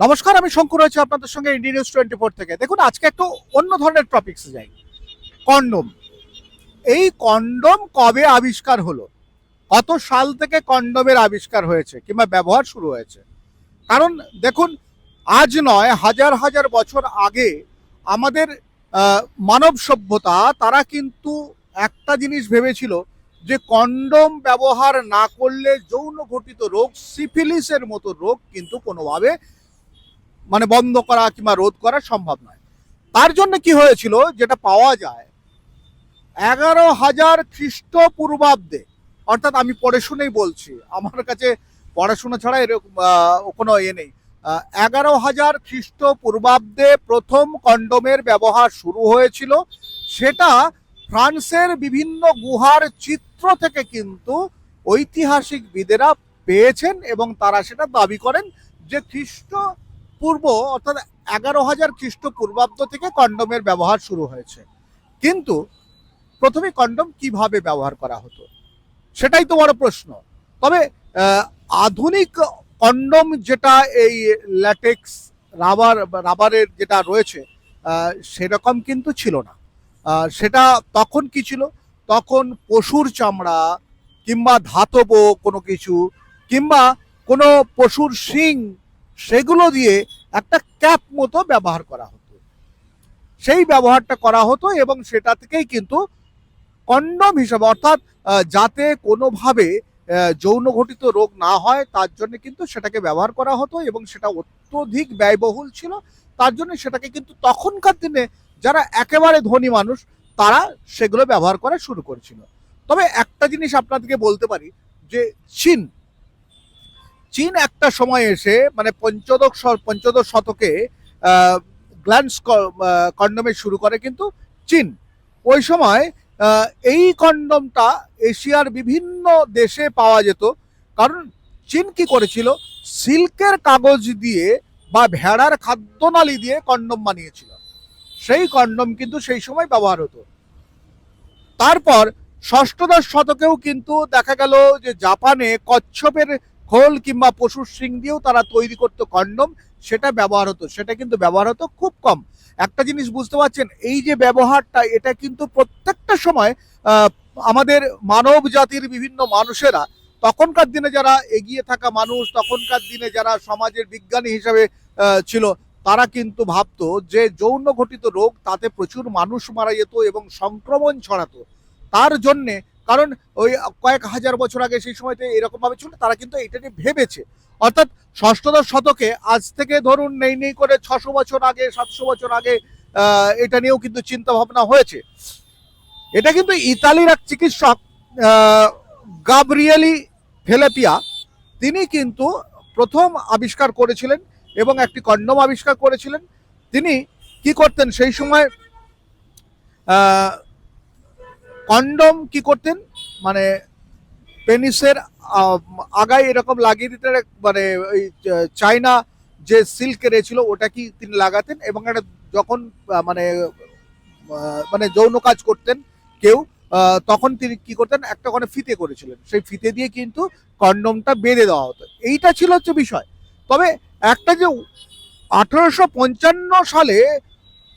নমস্কার, আমি শঙ্কর রয়েছে আপনাদের সঙ্গে ইন্ডিয়া নিউজ 24 থেকে। দেখুন, আজকে একটু অন্য ধরনের টপিকস যাই। কন্ডম। এই কন্ডম কবে আবিষ্কার হলো? কত সাল থেকে কন্ডমের আবিষ্কার হয়েছে কিংবা ব্যবহার শুরু হয়েছে? কারণ দেখুন, আজ নয়, হাজার হাজার বছর আগে আমাদের মানব সভ্যতা তারা কিন্তু একটা জিনিস ভেবেছিল যে কন্ডম ব্যবহার না করলে যৌন ঘটিত রোগ, সিফিলিসের মতো রোগ কিন্তু কোনোভাবে বন্ধ করা কিংবা রোধ করা সম্ভব নয়। তার জন্য কি হয়েছিল, যেটা পাওয়া যায় 11,000 খ্রিস্টপূর্বাব্দে, অর্থাৎ আমি পড়ে শুনেই বলছি, আমার কাছে পড়াশোনা ছাড়া এরকম কোনো নেই। 11,000 খ্রিস্টপূর্বাব্দে প্রথম কন্ডোমের ব্যবহার শুরু হয়েছিল। সেটা ফ্রান্সের বিভিন্ন গুহার চিত্র থেকে কিন্তু ঐতিহাসিকবিদেরা পেয়েছেন এবং তারা সেটা দাবি করেন যে খ্রিস্টপূর্ব অর্থাৎ 11,000 খ্রিস্টপূর্বাব্দ থেকে কন্ডোমের ব্যবহার শুরু হয়েছে। কিন্তু প্রথমে কন্ডম কিভাবে ব্যবহার করা হতো সেটাই তো বড় প্রশ্ন। তবে আধুনিক কন্ডম যেটা এই ল্যাটেক্স রাবারের যেটা রয়েছে সেরকম কিন্তু ছিল না। সেটা তখন কি ছিল, তখন পশুর চামড়া কিংবা ধাতব কোনো কিছু কিংবা কোনো পশুর শিং, সেগুলো দিয়ে একটা ক্যাপ মতো ব্যবহার করা হতো। সেই ব্যবহারটা করা হতো এবং সেটা থেকেই কিন্তু কন্ডম হিসাবে, অর্থাৎ যাতে কোনোভাবে যৌন ঘটিত রোগ না হয় তার জন্য কিন্তু সেটাকে ব্যবহার করা হতো এবং সেটা অত্যধিক ব্যয়বহুল ছিল। তার জন্য সেটাকে কিন্তু তখনকার দিনে যারা একেবারে ধনী মানুষ তারা সেগুলো ব্যবহার করা শুরু করেছিল। তবে একটা জিনিস আপনাদেরকে বলতে পারি যে চীন চীন একটা সময় এসে পঞ্চদশ শতকে গ্ল্যান্স কন্ডমে শুরু করে কিন্তু চীন। ওই সময় এই কন্ডমটা এশিয়ার বিভিন্ন দেশে পাওয়া যেত। কারণ চীন কি করেছিল, সিল্কের কাগজ দিয়ে বা ভেড়ার খাদ্যনালী দিয়ে কন্ডম বানিয়েছিল। সেই কন্ডম কিন্তু সেই সময় ব্যবহার হতো। তারপর ষষ্ঠদশ শতকেও কিন্তু দেখা গেল যে জাপানে কচ্ছপের খোল কিংবা পশুর শিং দিয়েও তারা তৈরি করতো কন্ডম, সেটা ব্যবহার হতো। সেটা কিন্তু ব্যবহার হতো খুব কম। একটা জিনিস বুঝতে পারছেন, এই যে ব্যবহারটা, এটা কিন্তু প্রত্যেকটা সময় আমাদের মানব জাতির বিভিন্ন মানুষেরা, তখনকার দিনে যারা এগিয়ে থাকা মানুষ, তখনকার দিনে যারা সমাজের বিজ্ঞানী হিসাবে ছিল, তারা কিন্তু ভাবতো যে যৌন ঘটিত রোগ, তাতে প্রচুর মানুষ মারা যেত এবং সংক্রমণ ছড়াতো। তার জন্যে, কারণ ওই কয়েক হাজার বছর আগে সেই সময়তে এরকমভাবে ছিল, তারা কিন্তু এটা নিয়ে ভেবেছে। অর্থাৎ ষষ্ঠদশ শতকে, আজ থেকে ধরুন নেই করে 600 বছর আগে, 700 বছর আগে এটা নিয়েও কিন্তু চিন্তা ভাবনা হয়েছে। এটা কিন্তু ইতালির এক চিকিৎসক গাব্রিয়েলি ফেলেপিয়া, তিনি কিন্তু প্রথম আবিষ্কার করেছিলেন এবং একটি কন্ডম আবিষ্কার করেছিলেন। তিনি কি করতেন সেই সময়, কন্ডম কি করতেন, মানে পেনিসের আগায় এরকম লাগিয়ে দিতেন, ওই চাইনা যে সিল্কের ছিল ওটা কি তিনি লাগাতেন এবং এটা যখন মানে মানে যৌন কাজ করতেন কেউ, তখন তিনি কি করতেন, একটা করে ফিতে করেছিলেন, সেই ফিতে দিয়ে কিন্তু কন্ডমটা বেঁধে দেওয়া হতো। এইটা ছিল হচ্ছে বিষয়। তবে একটা যে 1855 সালে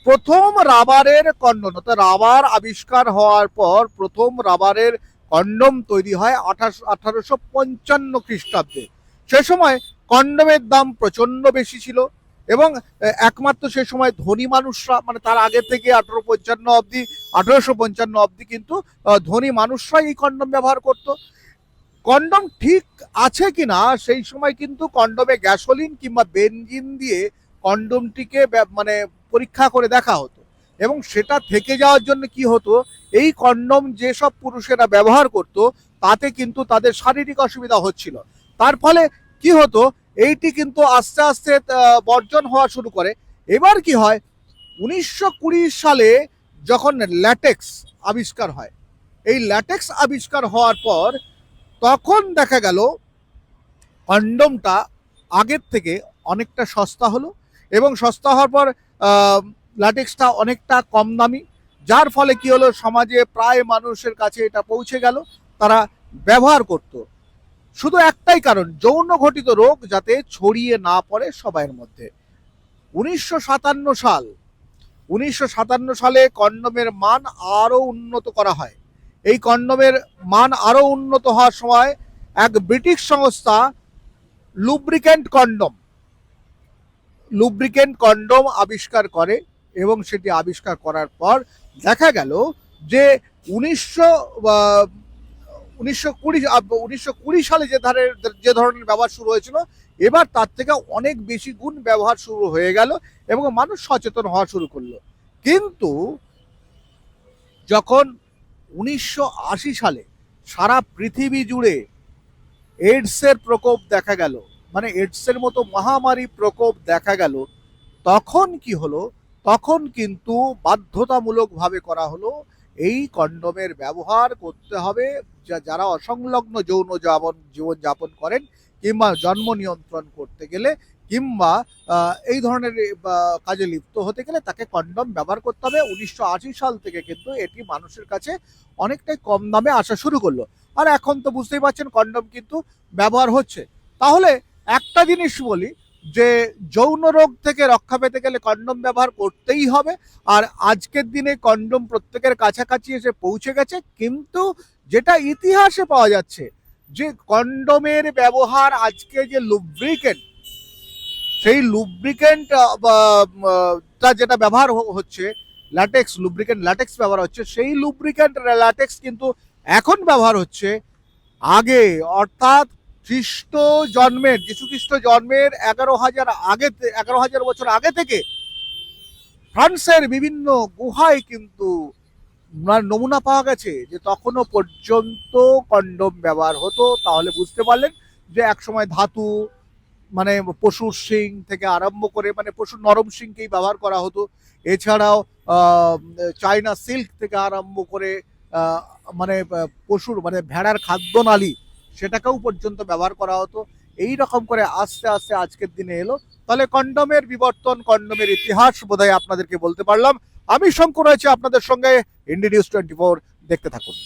প্রথম রাবারের কন্ডম, অর্থাৎ রাবার আবিষ্কার হওয়ার পর প্রথম রাবারের কন্ডম তৈরি হয় 1855 খ্রিস্টাব্দে। সে সময় কন্ডমের দাম প্রচন্ড বেশি ছিল এবং একমাত্র সে সময় ধনী মানুষরা, তার আগে থেকে 1855 অব্দি কিন্তু ধনী মানুষরাই এই কন্ডম ব্যবহার করত। কন্ডম ঠিক আছে কিনা সেই সময় কিন্তু কন্ডমে গ্যাসোলিন কিংবা বেনজিন দিয়ে কন্ডমটিকে পরীক্ষা করে দেখা হতো এবং সেটা থেকে যাওয়ার জন্য কি হতো, এই কন্ডম যেসব পুরুষেরা ব্যবহার করত তাতে কিন্তু তাদের শারীরিক অসুবিধা হচ্ছিল। তার ফলে কি হতো, এইটি কিন্তু আস্তে আস্তে বর্জন হওয়া শুরু করে। এবার কি হয়, 1920 সালে যখন ল্যাটেক্স আবিষ্কার হয়, এই ল্যাটেক্স আবিষ্কার হওয়ার পর তখন দেখা গেল কন্ডমটা আগের থেকে অনেকটা সস্তা হলো এবং সস্তা হওয়ার পর ল্যাটেক্সটা অনেকটা কম দামি, যার ফলে কি হলো, সমাজে প্রায় মানুষের কাছে এটা পৌঁছে গেল, তারা ব্যবহার করত। শুধু একটাই কারণ, যৌন ঘটিত রোগ যাতে ছড়িয়ে না পড়ে সবাইয়ের মধ্যে। 1957 সালে কন্ডোমের মান আরো উন্নত করা হয়। এই কন্ডোমের মান আরো উন্নত হওয়ার সময় এক ব্রিটিশ সংস্থা লুব্রিকেন্ট কন্ডোম আবিষ্কার করে, এবং সেটি আবিষ্কার করার পর দেখা গেল যে 1920 সালে যে ধরনের ব্যবহার শুরু হয়েছিল, এবার তার থেকে অনেক বেশি গুণ ব্যবহার শুরু হয়ে গেল এবং মানুষ সচেতন হওয়া শুরু করলো। কিন্তু যখন 1980 সালে সারা পৃথিবী জুড়ে এইডসের প্রকোপ দেখা গেল, মানে এইডসের মতো মহামারী প্রকোপ দেখা গেল, তখন কি হলো, তখন কিন্তু বাধ্যতামূলকভাবে করা হলো এই কন্ডোমের ব্যবহার করতে হবে যারা অসংলগ্ন যৌন জীবন যাপন করেন, কিংবা জন্ম নিয়ন্ত্রণ করতে গেলে, কিংবা এই ধরনের কাজে লিপ্ত হতে গেলে তাকে কন্ডোম ব্যবহার করতে হবে। 1980 সাল থেকে কিন্তু এটি মানুষের কাছে অনেকটাই কম দামে আসা শুরু করলো, আর এখন তো বুঝতেই পারছেন কন্ডোম কিন্তু ব্যবহার হচ্ছে। তাহলে একটা জিনিস বলি, যে যৌন রোগ থেকে রক্ষা পেতে গেলে কন্ডোম ব্যবহার করতেই হবে। আর আজকের দিনে কন্ডোম প্রত্যেকের কাছাকাছি এসে পৌঁছে গেছে, কিন্তু যেটা ইতিহাসে পাওয়া যাচ্ছে যে কন্ডোমের ব্যবহার, আজকে যে লুব্রিকেন্ট, সেই লুব্রিকেন্ট তা যেটা ব্যবহার হচ্ছে, ল্যাটেক্স ব্যবহার হচ্ছে, সেই লুব্রিকেন্ট ল্যাটেক্স কিন্তু এখন ব্যবহার হচ্ছে আগে, অর্থাৎ যিশু খ্রিস্ট জন্মের 11,000 বছর আগে থেকে ফ্রান্সের বিভিন্ন গুহায় কিন্তু নমুনা পাওয়া গেছে যে তখনও পর্যন্ত কন্ডোম ব্যবহার হতো। তাহলে বুঝতে পারলেন যে একসময় ধাতু, মানে পশুর শিং থেকে আরম্ভ করে, মানে পশুর নরম শিংকেই ব্যবহার করা হতো। এছাড়াও চাইনা সিল্ক থেকে আরম্ভ করে মানে পশুর, মানে ভেড়ার খাদ্যনালী, সেটাকেও পর্যন্ত ব্যবহার করা হতো। এই রকম করে আস্তে আস্তে আজকের দিনে এলো। তাহলে কন্ডোমের বিবর্তন, কন্ডোমের ইতিহাস বোধহয় আপনাদেরকে বলতে পারলাম। আমি শঙ্কর রয়েছে আপনাদের সঙ্গে, ইন্ডি নিউজ 24, দেখতে থাকুন।